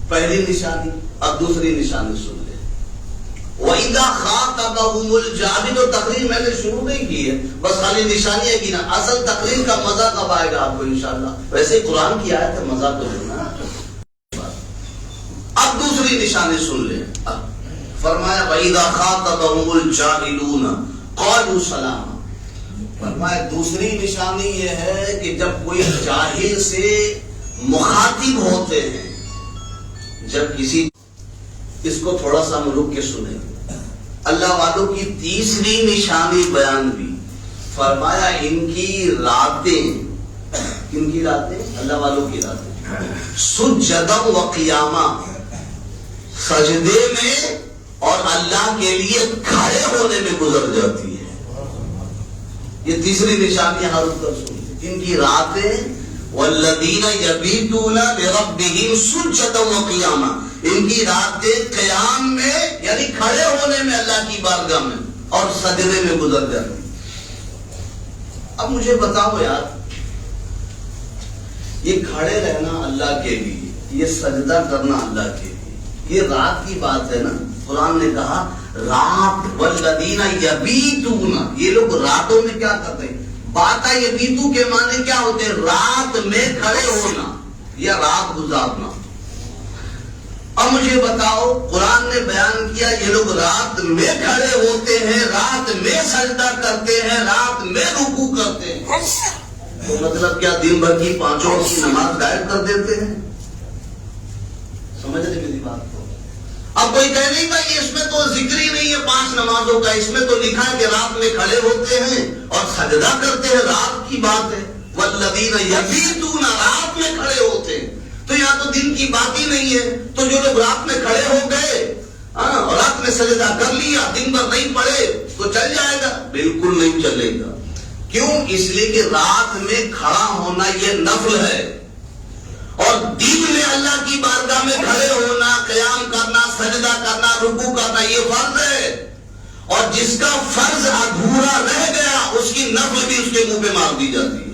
پہلی نشانی. اب دوسری نشانی سن لیں. وَإِذَا خَاطَبَهُمُ الْجَاهِلُونَ. تو تقریر میں نے شروع نہیں کی ہے، بس خالی نشانی ہے کہ نا اصل تقریر کا مزہ کب آئے گا آپ کو انشاءاللہ. ویسے قرآن کی آیت ہے، مزہ تو لینا. اب دوسری نشانی سن لیں. فرمایا وَإِذَا خَاطَبَهُمُ الْجَاهِلُونَ قَالُوا سَلَامًا. فرمایا دوسری نشانی یہ ہے کہ جب کوئی جاہل سے مخاطب ہوتے ہیں، جب کسی، اس کو تھوڑا سا ہم رک کے سنیں. اللہ والوں کی تیسری نشانی بیان بھی. فرمایا ان کی راتیں، کن کی راتیں؟ اللہ والوں کی راتیں سجدہ و قیامہ، سجدے میں اور اللہ کے لیے کھڑے ہونے میں گزر جاتی ہے. یہ تیسری نشانی یہاں رک کر سنیں. ان کی راتیں والذین یبیتون لربہم سجدا و قیاما، ان کی راتیں قیام میں یعنی کھڑے ہونے میں اللہ کی بارگاہ میں اور سجدے میں گزر جاتی. اب مجھے بتاؤ یار، یہ کھڑے رہنا اللہ کے لیے، یہ سجدہ کرنا اللہ کے لیے، یہ رات کی بات ہے نا. قرآن نے کہا رات والذین یبیتون، یہ لوگ راتوں میں کیا کرتے ہیں؟ بات ہے یبیتو کے معنی کیا ہوتے ہیں؟ رات میں کھڑے ہونا یا رات گزارنا. اب مجھے بتاؤ، قرآن نے بیان کیا یہ لوگ رات میں کھڑے ہوتے ہیں، رات میں سجدہ کرتے ہیں، رات میں رکوع کرتے ہیں. تو مطلب کیا دن بھر کی پانچوں وقت کی نماز غائب کر دیتے ہیں؟ سمجھ رہے میری بات کو؟ اب کوئی کہہ نہیں تھا کہ اس میں تو ذکر ہی نہیں ہے 5 نمازوں کا، اس میں تو لکھا ہے کہ رات میں کھڑے ہوتے ہیں اور سجدہ کرتے ہیں، رات کی بات ہے. والذین یبیتون، رات میں کھڑے ہوتے ہیں. تو یہاں تو دن کی بات ہی نہیں ہے. تو جو لوگ رات میں کھڑے ہو گئے اور رات میں سجدہ کر لیا، دن بھر نہیں پڑے تو چل جائے گا؟ بالکل نہیں چلے گا. کیوں؟ اس لیے کہ رات میں کھڑا ہونا یہ نفل ہے، اور دن میں اللہ کی بارگاہ میں کھڑے ہونا، قیام کرنا، سجدہ کرنا، رکوع کرنا یہ فرض ہے. اور جس کا فرض ادھورا رہ گیا اس کی نفل بھی اس کے منہ پہ مار دی جاتی ہے.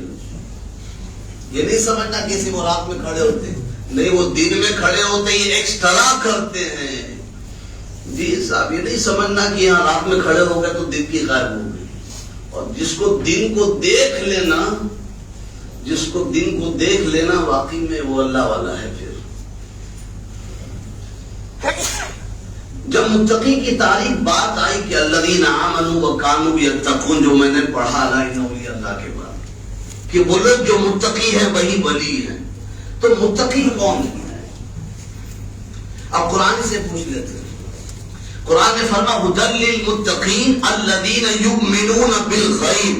یہ نہیں سمجھنا کسی وہ رات میں کھڑے ہوتے ہیں، نہیں، وہ دن میں کھڑے ہوتے ہیں، یہ ایکسٹرا کرتے ہیں. جی صاحب، یہ نہیں سمجھنا کہ یہاں رات میں کھڑے ہو گئے تو دن کی غائب ہو گئی. اور جس کو دن کو دیکھ لینا، جس کو دن کو دیکھ لینا واقعی میں وہ اللہ والا ہے. پھر جب متقی کی تعریف بات آئی کہ الذین آمنوا وکانوا یتقون، جو میں نے پڑھا لا الہ الا اللہ کے بعد، کہ وہ لوگ جو متقی ہیں وہی ولی ہیں. تو متقی کون ہے؟ اب قرآن سے پوچھ لیتے ہیں. قرآن نے فرمایا ھدی للمتقین الذین یؤمنون بالغیب.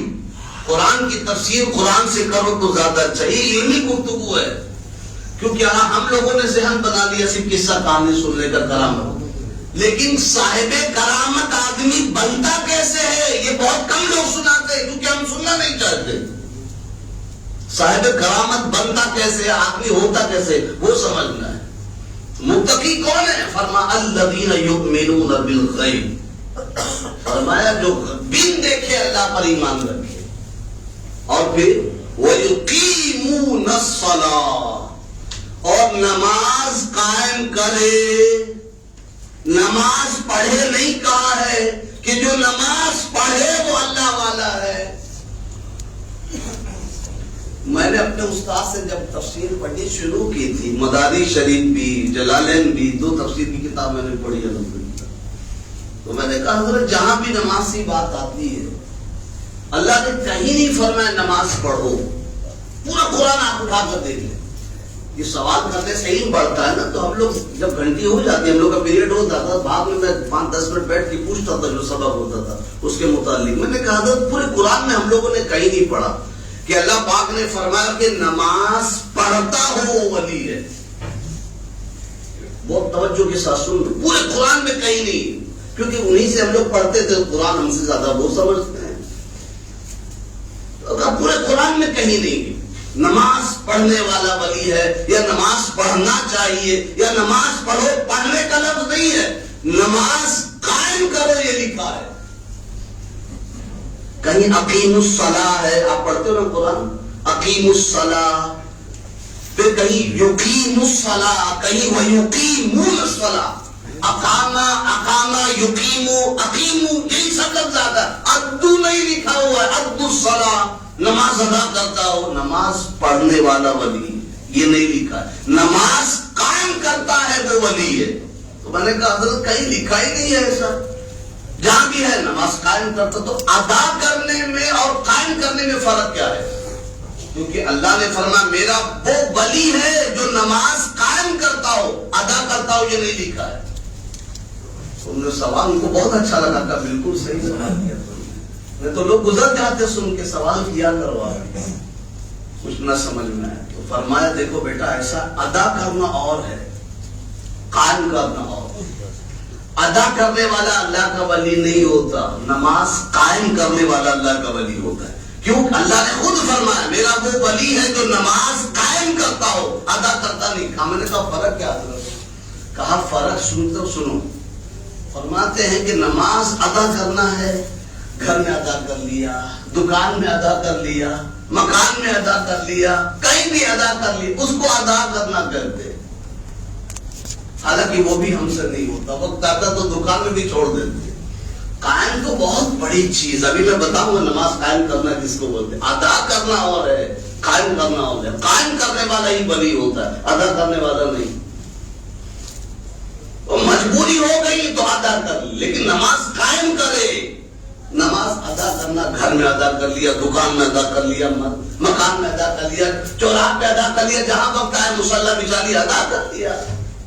قرآن کی تفسیر قرآن سے کرو تو زیادہ اچھا. یہ علمی گفتگو ہے، کیونکہ ہم لوگوں نے ذہن بنا لیا صرف قصہ کہانی سننے کا کرامت. لیکن صاحب کرامت آدمی بنتا کیسے ہے یہ بہت کم لوگ سناتے ہیں، کیونکہ ہم سننا نہیں چاہتے. صاحب کرامت بنتا کیسے، آدمی ہوتا کیسے، وہ سمجھنا ہے. متقی کون ہے؟ فرمایا الذین یؤمنون بالغیب. فرمایا جو بن دیکھے اللہ پر ایمان رکھے، اور پھر وَيُقِيمُونَ الصَّلَاةَ، اور نماز قائم کرے. نماز پڑھے نہیں کہا ہے کہ جو نماز پڑھے وہ اللہ والا ہے. میں نے اپنے استاد سے جب تفسیر پڑھنی شروع کی تھی، مدارج شریف بھی، جلالین بھی، 2 تفسیر کی کتاب میں نے پڑھی الحمدللہ، تو میں نے کہا حضرت جہاں بھی نماز کی بات آتی ہے اللہ نے کہیں نہیں فرمایا نماز پڑھو. پورا قرآن آپ اٹھا کر دیکھ لیں. یہ سوال کرنے سے ہی بڑھتا ہے نا. تو ہم لوگ جب گھنٹی ہو جاتی ہے، ہم لوگ کا پیریڈ ہوتا تھا، بعد میں 5-10 منٹ بیٹھ کے پوچھتا تھا جو سبق ہوتا تھا اس کے متعلق. میں نے کہا حضرت پورے قرآن میں ہم لوگوں نے کہیں نہیں پڑھا کہ اللہ پاک نے فرمایا کہ نماز پڑھتا ہو وہ ولی ہے. بہت توجہ کے ساتھ سن، پورے قرآن میں کہیں نہیں، کیونکہ انہی سے ہم لوگ پڑھتے تھے. قرآن ہم سے زیادہ وہ سمجھتے ہیں. پورے قرآن میں کہیں نہیں نماز پڑھنے والا ولی ہے، یا نماز پڑھنا چاہیے، یا نماز پڑھو، پڑھنے کا لفظ نہیں ہے، نماز قائم کرو یہ لکھا ہے. کہیں اقیم الصلاۃ ہے، آپ پڑھتے ہو نا قرآن، اقیم الصلاۃ. پھر پھر کہیں یقیم الصلاۃ، کہیں ویقیمون الصلاۃ، اقامہ یقیمو اقیمو، یہی سب لفظ آتا ہے. ادو نہیں لکھا ہوا ہے، ادو الصلاۃ، نماز ادا کرتا ہو. نماز پڑھنے والا ولی یہ نہیں لکھا ہے. نماز قائم کرتا ہے وہ ولی ہے. تو میں نے کہا حضرت کہیں لکھا ہی نہیں ہے ایسا. جہاں بھی ہے نماز قائم کرتا، تو ادا کرنے میں اور قائم کرنے میں فرق کیا ہے؟ کیونکہ اللہ نے فرمایا میرا وہ ولی ہے جو نماز قائم کرتا ہو، ادا کرتا ہو، یہ نہیں لکھا ہے. انہوں نے سوال ان کو بہت اچھا لگا تھا، بالکل صحیح سوال کیا. نہیں تو لوگ گزر جاتے سن کے، سوال کیا کروا کچھ نہ سمجھ میں آئے. تو فرمایا دیکھو بیٹا، ایسا ادا کرنا اور ہے، قائم کرنا اور. ادا کرنے والا اللہ کا ولی نہیں ہوتا، نماز قائم کرنے والا اللہ کا ولی ہوتا ہے. کیوں؟ اللہ نے خود فرمایا میرا وہ ولی ہے جو نماز قائم کرتا ہو، ادا کرتا نہیں. میں نے کہا فرق کیا ہے؟ کہا فرق سنو. فرماتے ہیں کہ نماز ادا کرنا ہے، گھر میں ادا کر لیا، دکان میں ادا کر لیا، مکان میں ادا کر لیا، کہیں بھی ادا کر لیا، اس کو ادا کرنا کہتے. حالانکہ وہ بھی ہم سے نہیں ہوتا. وقت آتا تو دکان میں بھی چھوڑ دیتے. قائم تو بہت بڑی چیز، ابھی میں بتاؤں گا نماز قائم کرنا کس کو بولتے. ادا کرنا اور ہے، قائم کرنا اور ہے. قائم کرنے والا ہی ولی ہوتا ہے، ادا کرنے والا نہیں. تو مجبوری ہو گئی تو ادا کر لی، لیکن نماز قائم کرے. نماز ادا کرنا، گھر میں ادا کر لیا، دکان میں ادا کر لیا، مکان میں ادا کر لیا، چوراہے پہ ادا کر لیا، جہاں وقت آئے مصلی بچھا لیا، ادا کر دیا.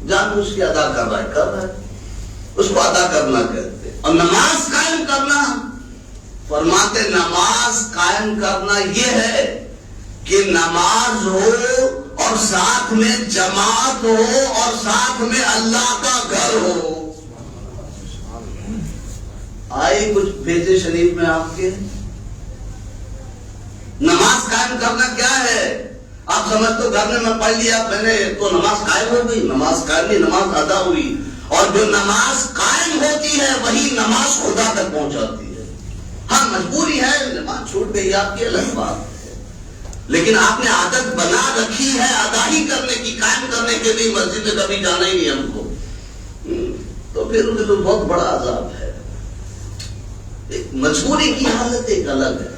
جان بوجھ کے ادا کر رہا ہے، اس کو ادا کرنا کہتے. اور نماز قائم کرنا، فرماتے نماز قائم کرنا یہ ہے کہ نماز ہو اور ساتھ میں جماعت ہو اور ساتھ میں اللہ کا گھر ہو. آئی کچھ بھیجے شریف میں آپ کے. نماز قائم کرنا کیا ہے؟ آپ سمجھتے ہو گھر میں پڑھ لیا میں نے تو نماز قائم ہو گئی. نماز قائم نہیں، نماز ادا ہوئی. اور جو نماز قائم ہوتی ہے وہی نماز خدا تک پہنچاتی ہے. ہاں مجبوری ہے، نماز چھوٹ گئی آپ کی الگ بات ہے، لیکن آپ نے عادت بنا رکھی ہے ادا ہی کرنے کی. قائم کرنے کے لیے مسجد میں کبھی جانا ہی نہیں ہم کو، تو پھر تو بہت بڑا عذاب ہے. مجبوری کی حالت ایک الگ ہے.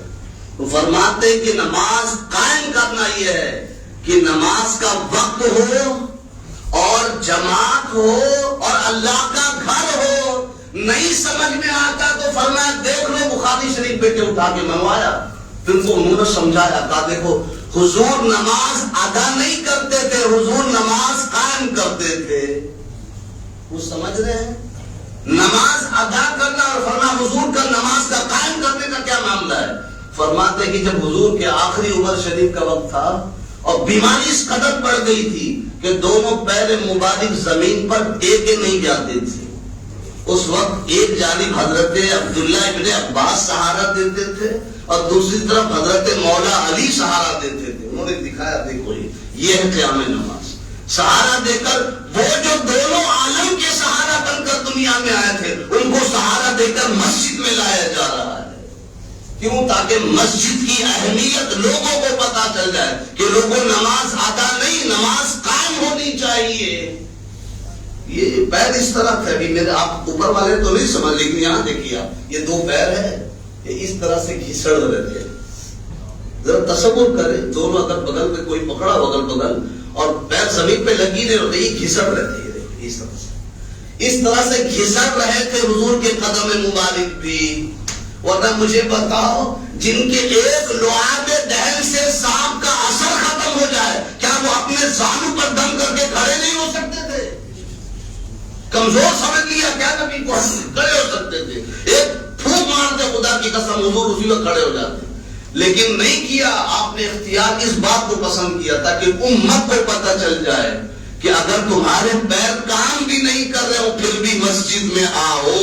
تو فرماتے کہ نماز قائم کرنا یہ ہے کہ نماز کا وقت ہو اور جماعت ہو اور اللہ کا گھر ہو. نہیں سمجھ میں آتا تو فرمایا دیکھ لو بخاری شریف بیٹے اٹھا کے منگوایا. پھر کو انہوں نے سمجھایا، کہا دیکھو حضور نماز ادا نہیں کرتے تھے، حضور نماز قائم کرتے تھے. وہ سمجھ رہے ہیں نماز ادا کرنا اور فرمایا حضور کا نماز کا قائم کرنے کا کیا معاملہ ہے. فرماتے کہ جب حضور کے آخری عمر شریف کا وقت تھا اور بیماری اس قدر بڑھ گئی تھی کہ دونوں پیر مبارک زمین پر ٹیکے نہیں جاتے تھے. اس وقت ایک جانب حضرت عبداللہ ابن عباس سہارا دیتے تھے اور دوسری طرف حضرت مولا علی سہارا دیتے تھے. انہوں نے دکھایا دیکھو یہ ہے قیام نماز. سہارا دے کر وہ جو دونوں عالم کے سہارا بن کر دنیا میں آئے تھے ان کو سہارا دے کر مسجد میں لایا جا رہا ہے. کیوں؟ تاکہ مسجد کی اہمیت لوگوں کو پتا چل جائے کہ لوگوں نماز ادا نہیں، نماز قائم ہونی چاہیے. یہ پیر اس طرح تھے، ابھی میرے آپ اوپر والے تو نہیں سمجھ، لیکن یہاں دیکھیے آپ یہ دو پیر ہیں، یہ اس طرح سے گھسڑ رہے تھے. ذرا تصور کریں، دونوں اگر بغل پہ کوئی پکڑا بغل اور پیر زمین پہ لگی نہیں ہوتے، یہ گھسڑ رہے تھے. اس طرح سے گھسڑ رہے تھے حضور کے قدم مبارک بھی. ورنہ مجھے بتاؤ جن کے ایک لعاب دہن سے سانپ کا اثر ختم ہو جائے، کیا وہ اپنے زانو پر دم کر کے کھڑے نہیں ہو سکتے تھے؟ کمزور سمجھ لیا کیا نبی کو؟ کھڑے ہو سکتے تھے. ایک پھونک مارتے خدا کی قسم حضور اسی وقت کھڑے ہو جاتے، لیکن نہیں کیا. آپ نے اختیار اس بات کو پسند کیا تاکہ امت کو پتہ چل جائے کہ اگر تمہارے پیر کام بھی نہیں کر رہے ہو پھر بھی مسجد میں آؤ.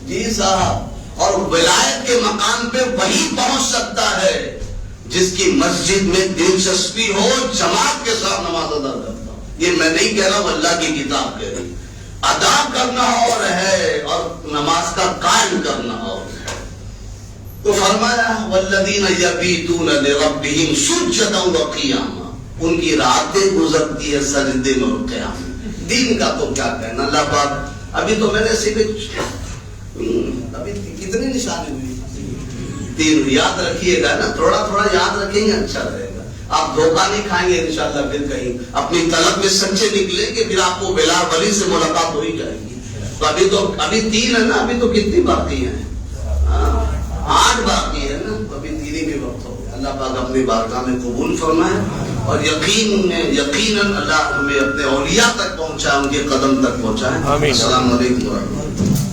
جی صاحب. اور ولایت کے مقام پہ وہی پہنچ سکتا ہے جس کی مسجد میں دلچسپی ہو، جماعت کے ساتھ نماز ادا کرتا ہو. یہ میں نہیں کہہ رہا ہوں، اللہ کی کتاب کہہ رہی. ادا کرنا اور ہے اور نماز کا قائم کرنا اور ہے. تو فرمایا والذین یبیتون لربہم سجدا وقیاما. ان کی راتیں گزرتی ہے سجدے میں اور قیام میں. دین کا تو کیا کہنا. اللہ پاک ابھی تو میں نے صرف ابھی کتنی نشانی ہوئی 3 یاد رکھیے گا نا, تھوڑا تھوڑا یاد رکھیں گے اچھا رہے گا. آپ دھوکہ نہیں کھائیں گے انشاءاللہ. پھر کہیں اپنی طلب میں سچے نکلیں گے, پھر آپ کو بلا ولی سے ملاقات ہو ہی جائے گی. تو ابھی 3 ہے نا, ابھی تو کتنی باقی ہیں, 8 باقی ہے نا, ابھی 3 ہی بھی وقت ہو گیا. اللہ پاک اپنی بارگاہ میں قبول فرمائے اور یقیناً اللہ ہمیں اپنے اولیاء تک پہنچائے, ان کے قدم تک پہنچائے. السلام علیکم ورحمۃ اللہ.